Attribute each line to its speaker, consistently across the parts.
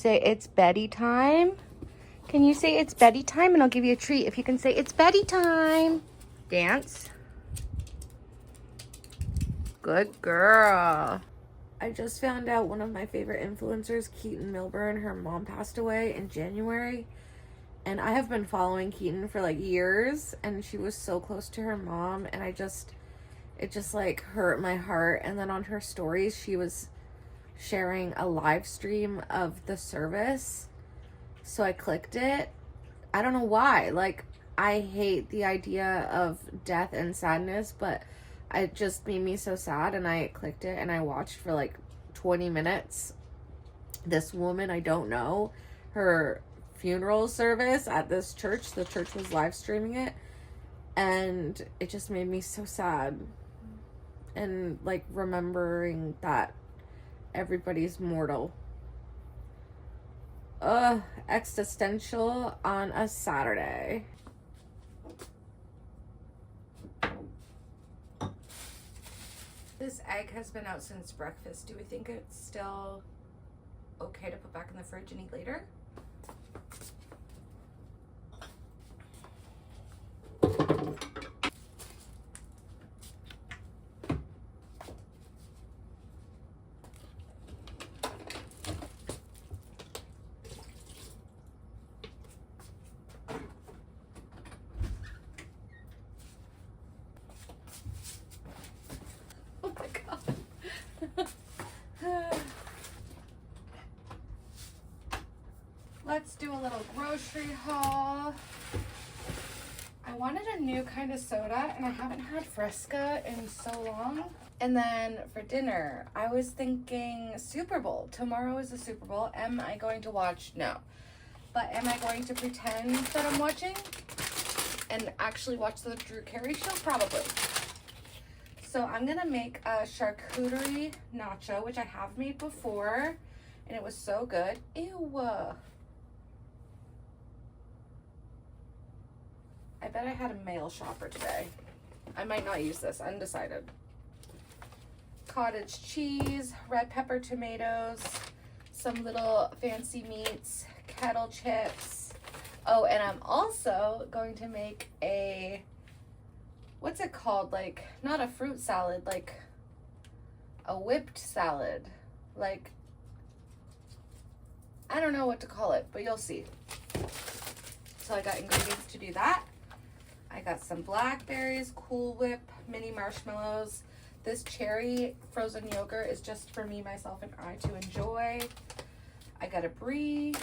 Speaker 1: say it's Betty time? Can you say it's Betty time? And I'll give you a treat if you can say it's Betty time. Dance. Good girl. I just found out one of my favorite influencers, Keaton Milburn, her mom passed away in January. And I have been following Keaton for like years, and she was so close to her mom, and it just like hurt my heart. And then on her stories, she was sharing a live stream of the service. So I clicked it. I don't know why. Like, I hate the idea of death and sadness, but it just made me so sad, and I clicked it and I watched for like 20 minutes. This woman I don't know, her funeral service at this church. The church was live streaming it, and it just made me so sad. And like remembering that everybody's mortal. Existential on a Saturday. This egg has been out since breakfast. Do we think it's still okay to put back in the fridge and eat later? Let's do a little grocery haul. I wanted a new kind of soda, and I haven't had Fresca in so long. And then for dinner, I was thinking Super Bowl. Tomorrow is the Super Bowl. Am I going to watch? No. But am I going to pretend that I'm watching and actually watch the Drew Carey show? Probably. So I'm going to make a charcuterie nacho, which I have made before, and it was so good. Ew. I bet I had a mail shopper today. I might not use this, undecided. Cottage cheese, red pepper tomatoes, some little fancy meats, kettle chips. Oh, and I'm also going to make a, what's it called? Like, not a fruit salad, like a whipped salad. Like, I don't know what to call it, but you'll see. So I got ingredients to do that. I got some blackberries, Cool Whip, mini marshmallows. This cherry frozen yogurt is just for me, myself, and I to enjoy. I got a brie,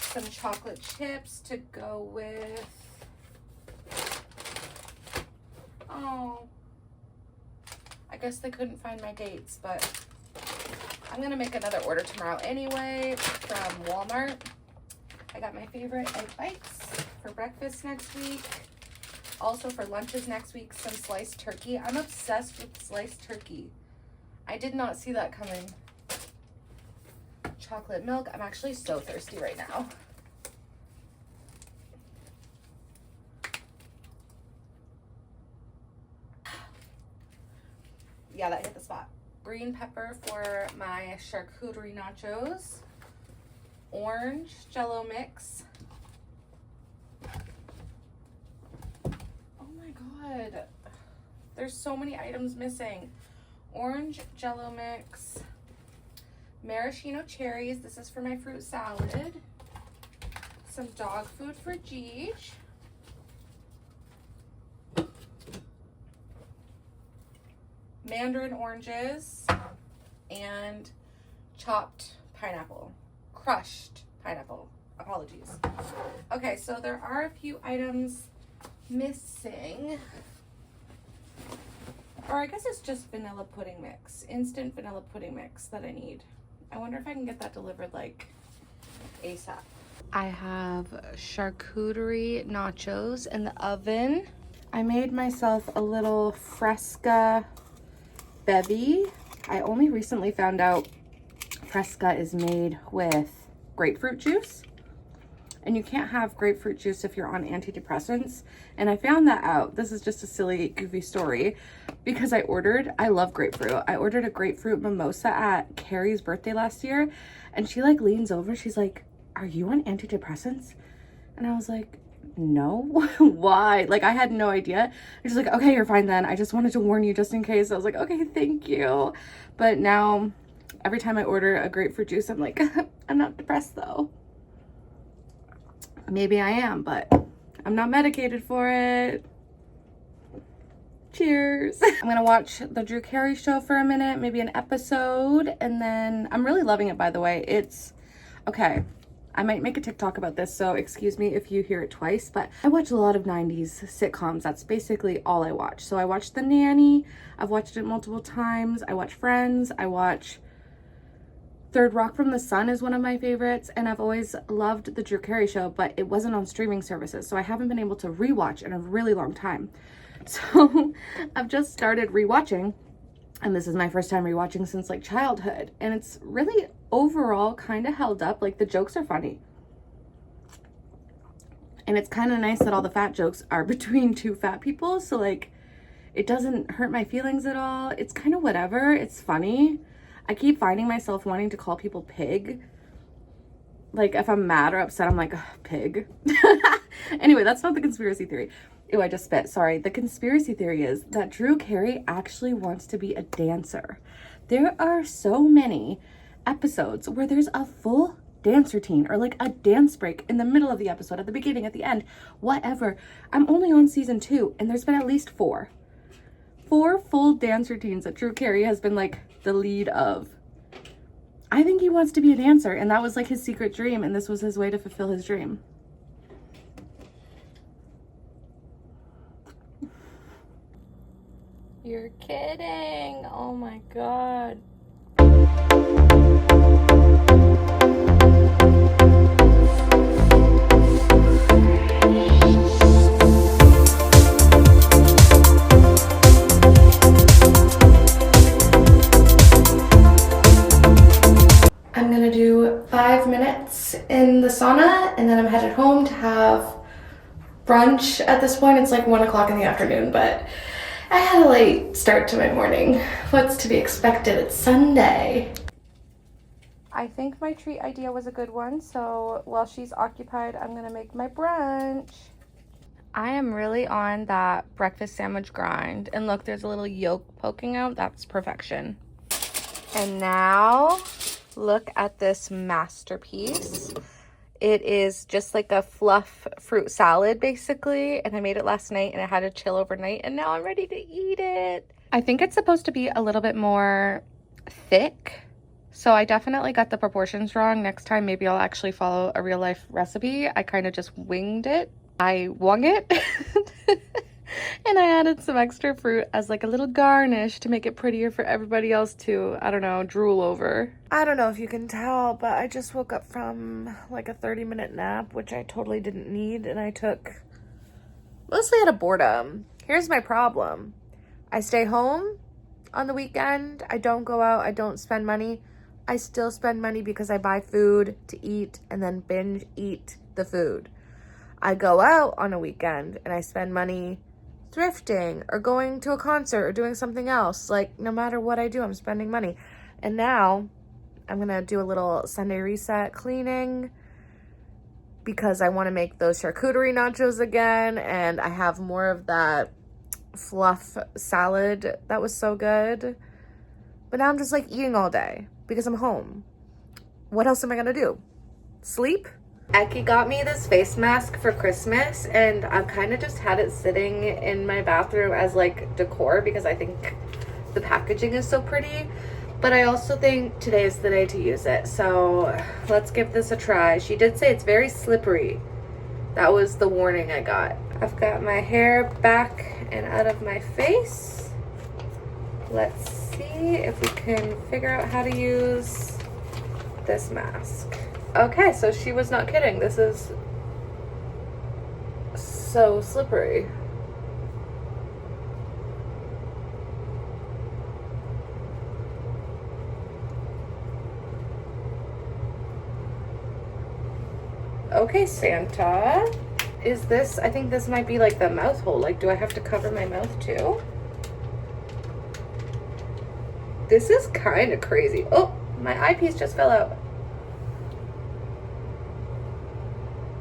Speaker 1: some chocolate chips to go with. Oh, I guess they couldn't find my dates, but I'm gonna make another order tomorrow anyway from Walmart. I got my favorite egg bites for breakfast next week. Also for lunches next week, some sliced turkey. I'm obsessed with sliced turkey. I did not see that coming. Chocolate milk. I'm actually so thirsty right now. Yeah, that hit the spot. Green pepper for my charcuterie nachos. Orange Jello mix. Oh my god, there's so many items missing. Orange Jello mix, maraschino cherries. This is for my fruit salad. Some dog food for Gigi. Mandarin oranges and chopped pineapple. Crushed pineapple. Apologies. Okay, so there are a few items missing. Or I guess it's just vanilla pudding mix. Instant vanilla pudding mix that I need. I wonder if I can get that delivered like ASAP. I have charcuterie nachos in the oven. I made myself a little Fresca bevy. I only recently found out Fresca is made with grapefruit juice. and you can't have grapefruit juice if you're on antidepressants. And I found that out. This is just a silly, goofy story because I love grapefruit. I ordered a grapefruit mimosa at Carrie's birthday last year, and she like leans over, she's like, "Are you on antidepressants?" And I was like, "No." Why? Like, I had no idea. And she's like, "Okay, you're fine then. I just wanted to warn you just in case." I was like, "Okay, thank you." But now every time I order a grapefruit juice, I'm like, I'm not depressed though. Maybe I am, but I'm not medicated for it. Cheers. I'm gonna watch the Drew Carey show for a minute, maybe an episode, and then I'm really loving it, by the way. It's okay. I might make a TikTok about this, so excuse me if you hear it twice, but I watch a lot of 90s sitcoms. That's basically all I watch. So I watched The Nanny. I've watched it multiple times. I watch Friends. I watch Third Rock from the Sun is one of my favorites, and I've always loved the Drew Carey show, but it wasn't on streaming services, so I haven't been able to rewatch in a really long time. So I've just started rewatching, and this is my first time rewatching since like childhood, and it's really overall kind of held up. Like, the jokes are funny, and it's kind of nice that all the fat jokes are between two fat people, so like it doesn't hurt my feelings at all. It's kind of whatever. It's funny. I keep finding myself wanting to call people pig. Like, if I'm mad or upset, I'm like, pig. Anyway, that's not the conspiracy theory. Ew, I just spit. Sorry. The conspiracy theory is that Drew Carey actually wants to be a dancer. There are so many episodes where there's a full dance routine or like a dance break in the middle of the episode, at the beginning, at the end, whatever. I'm only on season 2, and there's been at least 4 full dance routines that Drew Carey has been like the lead of. I think he wants to be a dancer, and that was like his secret dream, and this was his way to fulfill his dream. You're kidding. Oh my God. I'm gonna do 5 minutes in the sauna, and then I'm headed home to have brunch. At this point, it's like 1 o'clock in the afternoon, but I had a late start to my morning. What's to be expected? It's Sunday. I think my treat idea was a good one, so while she's occupied, I'm gonna make my brunch. I am really on that breakfast sandwich grind, and look, there's a little yolk poking out. That's perfection. And now look at this masterpiece. It is just like a fluff fruit salad, basically, and I made it last night, and I had to chill overnight, and now I'm ready to eat it. I think it's supposed to be a little bit more thick, so I definitely got the proportions wrong. Next time, maybe I'll actually follow a real life recipe. I kind of just winged it. I wung it. And I added some extra fruit as like a little garnish to make it prettier for everybody else to, I don't know, drool over. I don't know if you can tell, but I just woke up from like a 30-minute nap, which I totally didn't need, and I took mostly out of boredom. Here's my problem. I stay home on the weekend. I don't go out. I don't spend money. I still spend money because I buy food to eat and then binge eat the food. I go out on a weekend and I spend money thrifting or going to a concert or doing something else. Like, no matter what I do, I'm spending money. And now I'm gonna do a little Sunday reset cleaning because I want to make those charcuterie nachos again, and I have more of that fluff salad that was so good. But now I'm just like eating all day because I'm home. What else am I gonna do? Sleep? Eki got me this face mask for Christmas, and I've kind of just had it sitting in my bathroom as like decor because I think the packaging is so pretty, but I also think today is the day to use it, so let's give this a try. She did say it's very slippery. That was the warning I got. I've got my hair back and out of my face. Let's see if we can figure out how to use this mask. Okay, so she was not kidding. This is so slippery. Okay, Santa. Is this, I think this might be like the mouth hole. Like, do I have to cover my mouth too? This is kind of crazy. Oh, my eyepiece just fell out.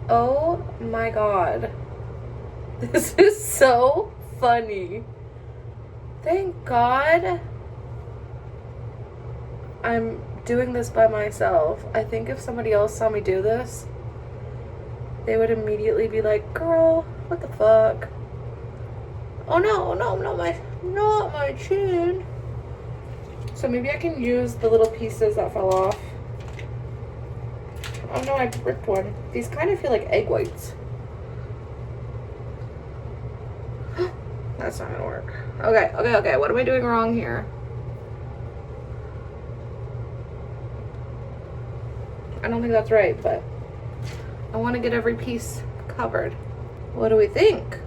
Speaker 1: Oh my God. This is so funny. Thank God I'm doing this by myself. I think if somebody else saw me do this, they would immediately be like, girl, what the fuck? Oh no, no, not my chin. So maybe I can use the little pieces that fell off. Oh no, I ripped one. These kind of feel like egg whites. That's not gonna work. Okay. What am I doing wrong here? I don't think that's right, but I want to get every piece covered. What do we think?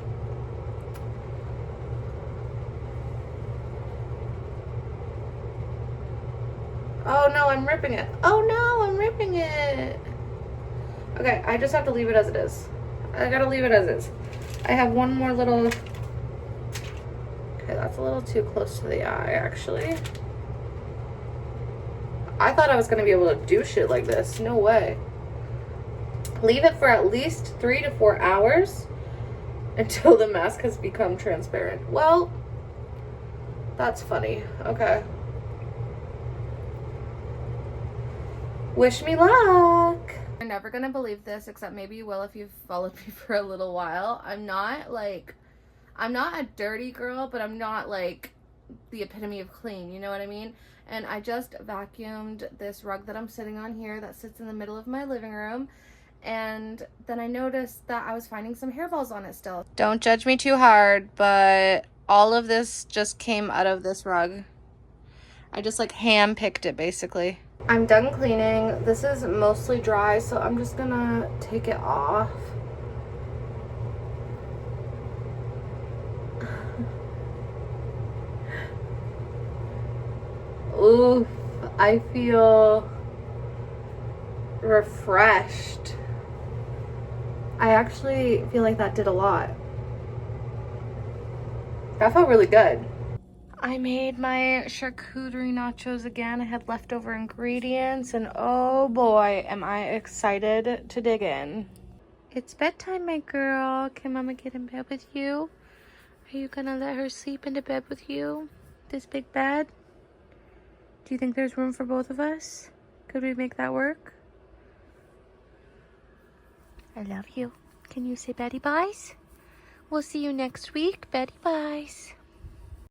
Speaker 1: Oh no, I'm ripping it. Oh no, I'm ripping it. Okay, I just have to leave it as it is. I gotta leave it as is. I have one more little... Okay, that's a little too close to the eye, actually. I thought I was gonna be able to do shit like this. No way. Leave it for at least 3 to 4 hours until the mask has become transparent. Well, that's funny. Okay. Wish me luck. You're never gonna believe this, except maybe you will if you've followed me for a little while. I'm not a dirty girl, but I'm not like the epitome of clean, you know what I mean? And I just vacuumed this rug that I'm sitting on here that sits in the middle of my living room. And then I noticed that I was finding some hairballs on it still. Don't judge me too hard, but all of this just came out of this rug. I just like hand picked it basically. I'm done cleaning. This is mostly dry, so I'm just gonna take it off. Oof, I feel refreshed. I actually feel like that did a lot. That felt really good. I made my charcuterie nachos again. I had leftover ingredients, and oh boy, am I excited to dig in. It's bedtime, my girl. Can Mama get in bed with you? Are you gonna let her sleep in the bed with you? This big bed? Do you think there's room for both of us? Could we make that work? I love you. Can you say Betty Buys? We'll see you next week. Betty Buys.